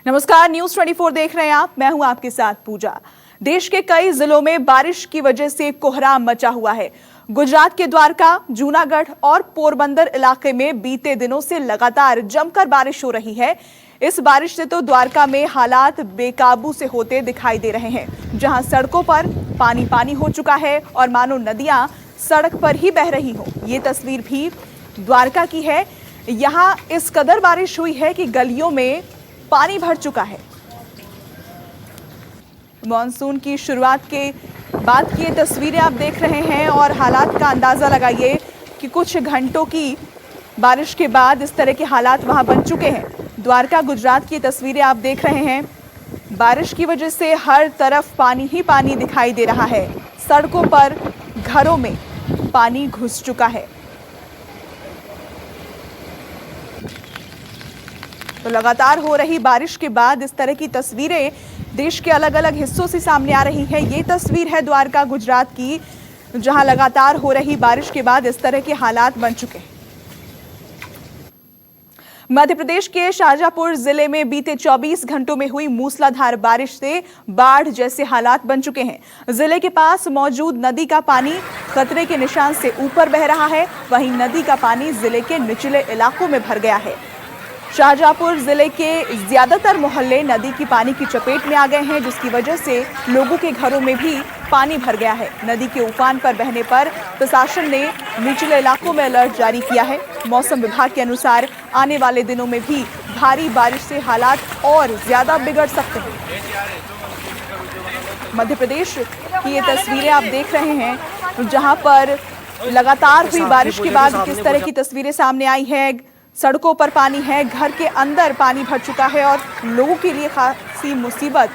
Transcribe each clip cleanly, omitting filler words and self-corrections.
नमस्कार, न्यूज 24 देख रहे हैं आप। मैं हूं आपके साथ पूजा। देश के कई जिलों में बारिश की वजह से कोहराम मचा हुआ है। गुजरात के द्वारका, जूनागढ़ और पोरबंदर इलाके में बीते दिनों से लगातार जमकर बारिश हो रही है। इस बारिश से तो द्वारका में हालात बेकाबू से होते दिखाई दे रहे हैं, जहां सड़कों पर पानी पानी हो चुका है और मानो नदियां सड़क पर ही बह रही हो। ये तस्वीर भी द्वारका की है। यहाँ इस कदर बारिश हुई है कि गलियों में पानी भर चुका है। मॉनसून की शुरुआत के बाद की ये तस्वीरें आप देख रहे हैं और हालात का अंदाजा लगाइए कि कुछ घंटों की बारिश के बाद इस तरह के हालात वहां बन चुके हैं। द्वारका, गुजरात की तस्वीरें आप देख रहे हैं। बारिश की वजह से हर तरफ पानी ही पानी दिखाई दे रहा है। सड़कों पर, घरों में पानी घुस चुका है। तो लगातार हो रही बारिश के बाद इस तरह की तस्वीरें देश के अलग अलग हिस्सों से सामने आ रही हैं। ये तस्वीर है द्वारका, गुजरात की, जहां लगातार हो रही बारिश के बाद इस तरह के हालात बन चुके हैं। मध्य प्रदेश के शाहजहांपुर जिले में बीते 24 घंटों में हुई मूसलाधार बारिश से बाढ़ जैसे हालात बन चुके हैं। जिले के पास मौजूद नदी का पानी खतरे के निशान से ऊपर बह रहा है। वहीं नदी का पानी जिले के निचले इलाकों में भर गया है। शाहजहांपुर जिले के ज्यादातर मोहल्ले नदी की पानी की चपेट में आ गए हैं, जिसकी वजह से लोगों के घरों में भी पानी भर गया है। नदी के उफान पर बहने पर प्रशासन ने निचले इलाकों में अलर्ट जारी किया है। मौसम विभाग के अनुसार आने वाले दिनों में भी भारी बारिश से हालात और ज्यादा बिगड़ सकते हैं। मध्य प्रदेश की ये तस्वीरें आप देख रहे हैं, जहां पर लगातार हुई बारिश के बाद किस तरह की तस्वीरें सामने आई है। सड़कों पर पानी है, घर के अंदर पानी भर चुका है और लोगों के लिए खासी मुसीबत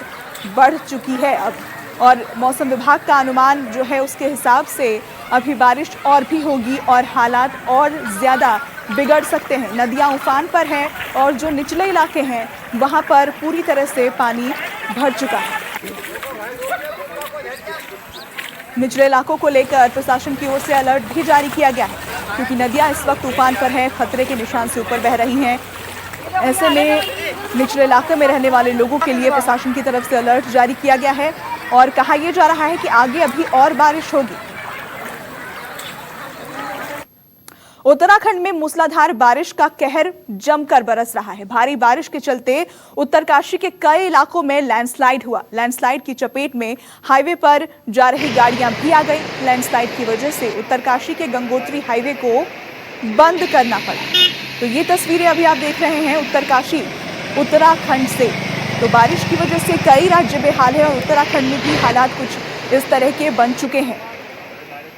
बढ़ चुकी है अब। और मौसम विभाग का अनुमान जो है उसके हिसाब से अभी बारिश और भी होगी और हालात और ज़्यादा बिगड़ सकते हैं। नदियां उफान पर हैं और जो निचले इलाके हैं वहां पर पूरी तरह से पानी भर चुका है। निचले इलाकों को लेकर प्रशासन की ओर से अलर्ट भी जारी किया गया है, क्योंकि नदियां इस वक्त उफान पर हैं, खतरे के निशान से ऊपर बह रही हैं। ऐसे में निचले इलाके में रहने वाले लोगों के लिए प्रशासन की तरफ से अलर्ट जारी किया गया है और कहा यह जा रहा है कि आगे अभी और बारिश होगी। उत्तराखंड में मूसलाधार बारिश का कहर जमकर बरस रहा है। भारी बारिश के चलते उत्तरकाशी के कई इलाकों में लैंडस्लाइड हुआ। लैंडस्लाइड की चपेट में हाईवे पर जा रही गाड़ियां भी आ गई। लैंडस्लाइड की वजह से उत्तरकाशी के गंगोत्री हाईवे को बंद करना पड़ा। तो ये तस्वीरें अभी आप देख रहे हैं उत्तरकाशी, उत्तराखंड से। तो बारिश की वजह से कई राज्य बेहाल है और उत्तराखंड में भी हालात कुछ इस तरह के बन चुके हैं,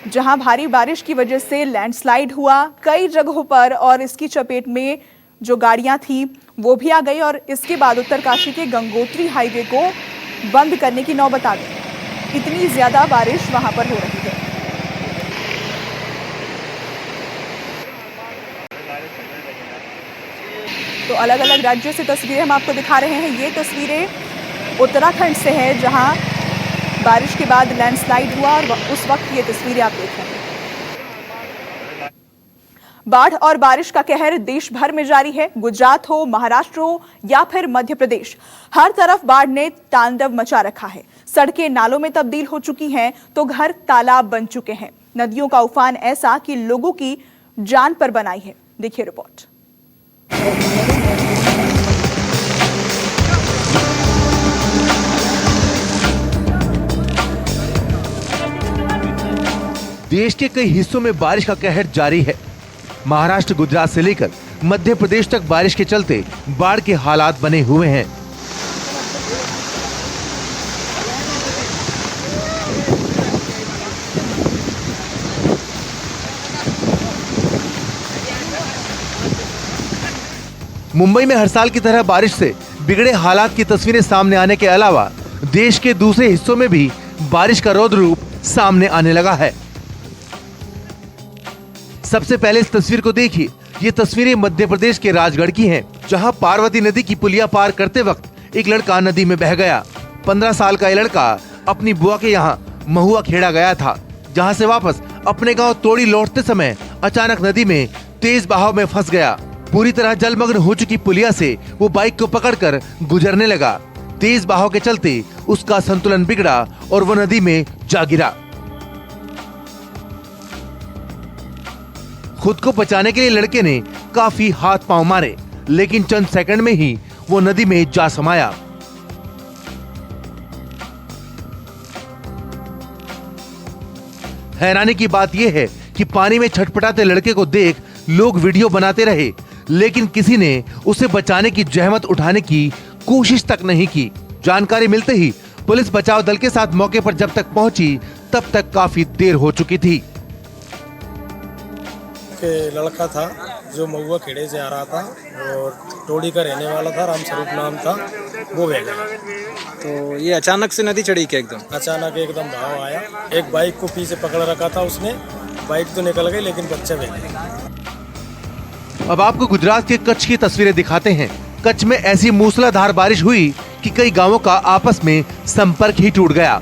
जहां भारी बारिश की वजह से लैंडस्लाइड हुआ कई जगहों पर और इसकी चपेट में जो गाड़ियां थी वो भी आ गई और इसके बाद उत्तरकाशी के गंगोत्री हाईवे को बंद करने की नौबत आ गई। इतनी ज्यादा बारिश वहां पर हो रही है। तो अलग अलग राज्यों से तस्वीरें हम आपको दिखा रहे हैं। ये तस्वीरें उत्तराखंड से है, जहां बारिश के बाद लैंडस्लाइड हुआ और उस वक्त ये तस्वीरें आप देख रहे हैं। बाढ़ और बारिश का कहर देश भर में जारी है। गुजरात हो, महाराष्ट्र हो या फिर मध्य प्रदेश, हर तरफ बाढ़ ने तांडव मचा रखा है। सड़कें नालों में तब्दील हो चुकी हैं तो घर तालाब बन चुके हैं। नदियों का उफान ऐसा कि लोगों की जान पर बनाई है। देखिए रिपोर्ट। देश के कई हिस्सों में बारिश का कहर जारी है। महाराष्ट्र, गुजरात से लेकर मध्य प्रदेश तक बारिश के चलते बाढ़ के हालात बने हुए हैं। मुंबई में हर साल की तरह बारिश से बिगड़े हालात की तस्वीरें सामने आने के अलावा देश के दूसरे हिस्सों में भी बारिश का रौद्र रूप सामने आने लगा है। सबसे पहले इस तस्वीर को देखिए। ये तस्वीरें मध्य प्रदेश के राजगढ़ की हैं, जहां पार्वती नदी की पुलिया पार करते वक्त एक लड़का नदी में बह गया। 15 साल का ये लड़का अपनी बुआ के यहाँ महुआ खेड़ा गया था, जहां से वापस अपने गांव तोड़ी लौटते समय अचानक नदी में तेज बहाव में फंस गया। पूरी तरह जलमग्न हो चुकी पुलिया से वो बाइक को पकड़कर गुजरने लगा। तेज बहाव के चलते उसका संतुलन बिगड़ा और वो नदी में जा गिरा। खुद को बचाने के लिए लड़के ने काफी हाथ पांव मारे, लेकिन चंद सेकंड में ही वो नदी में जा समाया। हैरानी की बात यह है कि पानी में छटपटाते लड़के को देख लोग वीडियो बनाते रहे, लेकिन किसी ने उसे बचाने की जहमत उठाने की कोशिश तक नहीं की। जानकारी मिलते ही पुलिस बचाव दल के साथ मौके पर जब तक पहुंची तब तक काफी देर हो चुकी थी। के लड़का था जो महुआ खेड़े से आ रहा था और टोड़ी का रहने वाला था, राम स्वरूप नाम था, वो बह गया। तो ये अचानक से नदी चढ़ी क्या? अचानक एकदम बहाव आया। एक बाइक को पीछे पकड़ रखा था उसने, बाइक तो निकल गई लेकिन बच्चा बह गया। अब आपको गुजरात के कच्छ की तस्वीरें दिखाते हैं। कच्छ में ऐसी मूसलाधार बारिश हुई कि कई गांवों का आपस में संपर्क ही टूट गया।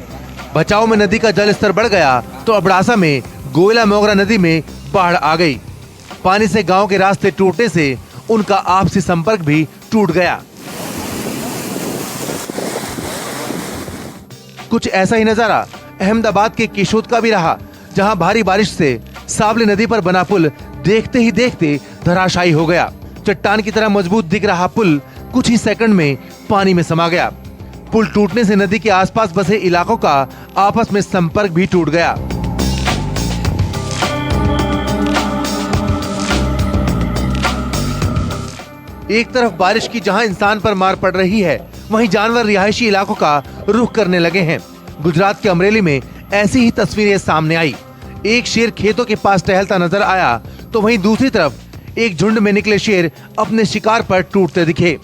बचाव में नदी का जल स्तर बढ़ गया तो अबड़ासा में गोयला मोगरा नदी में बाढ़ आ गई। पानी से गांव के रास्ते टूटने से उनका आपसी संपर्क भी टूट गया। कुछ ऐसा ही नजारा अहमदाबाद के केशोद का भी रहा, जहां भारी बारिश से सावली नदी पर बना पुल देखते ही देखते धराशायी हो गया। चट्टान की तरह मजबूत दिख रहा पुल कुछ ही सेकंड में पानी में समा गया। पुल टूटने से नदी के आसपास बसे इलाकों का आपस में संपर्क भी टूट गया। एक तरफ बारिश की जहां इंसान पर मार पड़ रही है, वहीं जानवर रिहायशी इलाकों का रुख करने लगे हैं। गुजरात के अमरेली में ऐसी ही तस्वीरें सामने आई। एक शेर खेतों के पास टहलता नजर आया तो वहीं दूसरी तरफ एक झुंड में निकले शेर अपने शिकार पर टूटते दिखे।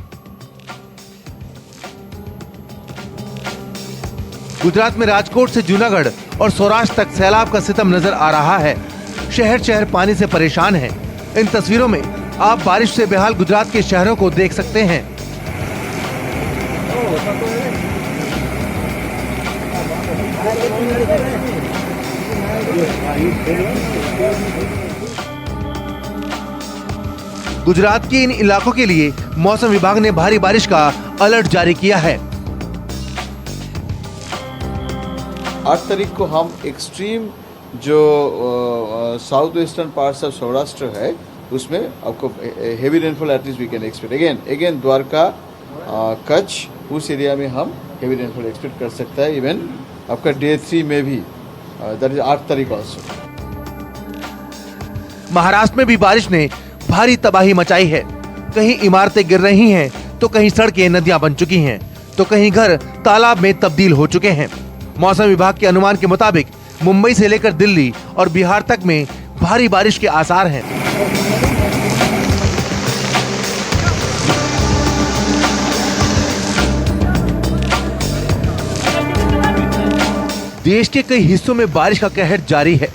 गुजरात में राजकोट से जूनागढ़ और सौराष्ट्र तक सैलाब का सितम नजर आ रहा है। शहर शहर पानी से परेशान है। इन तस्वीरों में आप बारिश से बेहाल गुजरात के शहरों को देख सकते हैं। गुजरात के इन इलाकों के लिए मौसम विभाग ने भारी बारिश का अलर्ट जारी किया है। 8 तारीख को हम एक्सट्रीम जो south western parts of Saurashtra है उसमें आपको heavy rainfall at least we can expect. Again Dwarka, Kutch, उस एरिया में हम हेवी रेनफॉल एक्सपेक्ट कर सकता है। इवन आपका डे 3 में भी, दैट इज 8 तारीख ऑल्सो। महाराष्ट्र में भी बारिश ने भारी तबाही मचाई है। कहीं इमारतें गिर रही हैं तो कहीं सड़कें नदियां बन चुकी हैं तो कहीं घर तालाब में तब्दील हो चुके हैं। मौसम विभाग के अनुमान के मुताबिक मुंबई से लेकर दिल्ली और बिहार तक में भारी बारिश के आसार हैं। देश के कई हिस्सों में बारिश का कहर जारी है।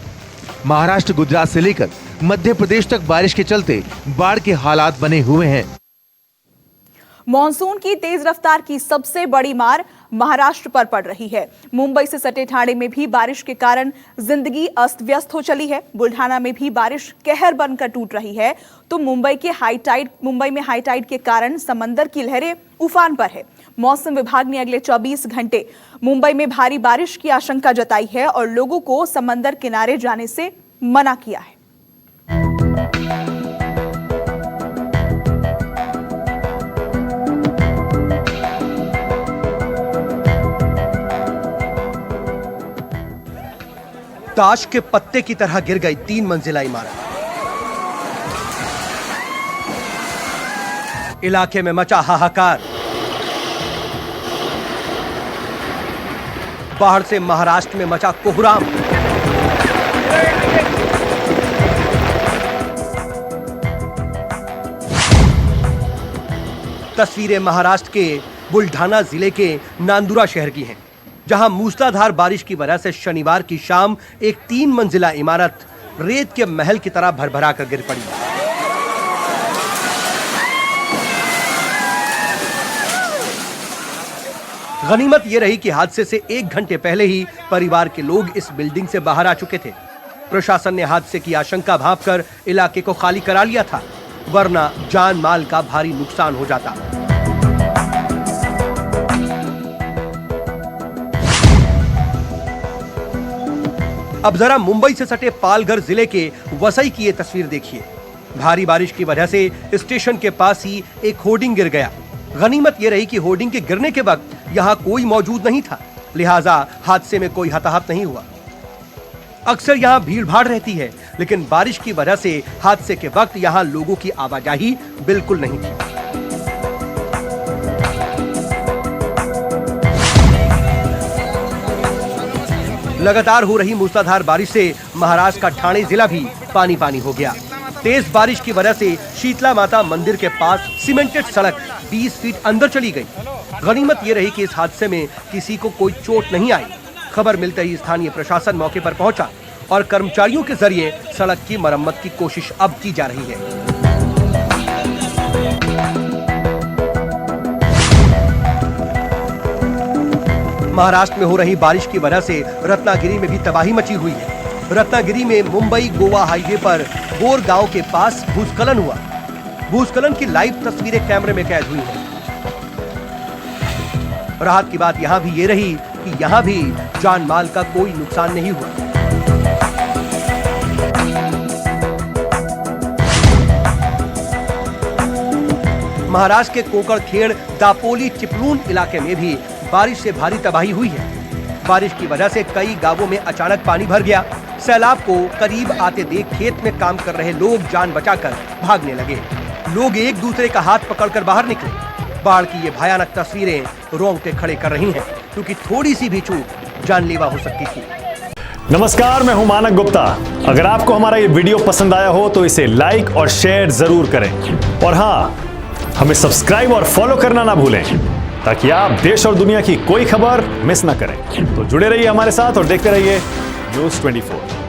महाराष्ट्र, गुजरात से लेकर मध्य प्रदेश तक बारिश के चलते बाढ़ के हालात बने हुए हैं। मॉनसून की तेज रफ्तार की सबसे बड़ी मार महाराष्ट्र पर पड़ रही है। मुंबई से सटे ठाणे में भी बारिश के कारण जिंदगी अस्त व्यस्त हो चली है। बुल्ढाना में भी बारिश कहर बनकर टूट रही है तो मुंबई में हाई टाइड के कारण समंदर की लहरें उफान पर है। मौसम विभाग ने अगले 24 घंटे मुंबई में भारी बारिश की आशंका जताई है और लोगों को समंदर किनारे जाने से मना किया है। ताश के पत्ते की तरह गिर गई 3 मंजिला इमारत। इलाके में मचा हाहाकार। बाढ़ से महाराष्ट्र में मचा कोहराम। तस्वीरें महाराष्ट्र के बुल्ढाना जिले के नांदुरा शहर की हैं, जहां मूसलाधार बारिश की वजह से शनिवार की शाम एक 3 मंजिला इमारत रेत के महल की तरह भरभरा कर गिर पड़ी। गनीमत यह रही कि हादसे से 1 घंटे पहले ही परिवार के लोग इस बिल्डिंग से बाहर आ चुके थे। प्रशासन ने हादसे की आशंका भांपकर इलाके को खाली करा लिया था। वरना जान माल का भारी नुकसान हो जाता। अब जरा मुंबई से सटे पालघर जिले के वसई की ये तस्वीर देखिए। भारी बारिश की वजह से स्टेशन के पास ही एक होर्डिंग गिर गया। गनीमत ये रही कि होर्डिंग के गिरने के वक्त यहाँ कोई मौजूद नहीं था, लिहाजा हादसे में कोई हताहत नहीं हुआ। अक्सर यहाँ भीड़ भाड़ रहती है, लेकिन बारिश की वजह से हादसे के वक्त यहाँ लोगों की आवाजाही बिल्कुल नहीं थी। लगातार हो रही मूसलाधार बारिश से महाराष्ट्र का ठाणे जिला भी पानी पानी हो गया। तेज बारिश की वजह से शीतला माता मंदिर के पास सीमेंटेड सड़क 20 फीट अंदर चली गई। गनीमत ये रही कि इस हादसे में किसी को कोई चोट नहीं आई। खबर मिलते ही स्थानीय प्रशासन मौके पर पहुंचा और कर्मचारियों के जरिए सड़क की मरम्मत की कोशिश अब की जा रही है। महाराष्ट्र में हो रही बारिश की वजह से रत्नागिरी में भी तबाही मची हुई है। रत्नागिरी में मुंबई गोवा हाईवे पर बोर गांव के पास भूस्खलन हुआ। भूस्खलन की लाइव तस्वीरें कैमरे में कैद हुई हैं। राहत की बात यहां भी ये रही कि यहां भी जान माल का कोई नुकसान नहीं हुआ। महाराष्ट्र के कोकड़खेड़ दापोली चिपलून इलाके में भी बारिश से भारी तबाही हुई है। बारिश की वजह से कई गांवों में अचानक पानी भर गया। सैलाब को करीब आते देख खेत में काम कर रहे लोग जान बचाकर भागने लगे। लोग एक दूसरे का हाथ पकड़कर बाहर निकले। बाढ़ की ये भयानक तस्वीरें रोंगटे खड़े कर रही हैं, क्योंकि थोड़ी सी भी चूक जानलेवा हो सकती थी। नमस्कार, मैं हूं मानक गुप्ता। अगर आपको हमारा ये वीडियो पसंद आया हो तो इसे लाइक और शेयर जरूर करें, और हाँ, हमें सब्सक्राइब और फॉलो करना ना भूलें, ताकि आप देश और दुनिया की कोई खबर मिस ना करें। तो जुड़े रहिए हमारे साथ और देखते रहिए News 24।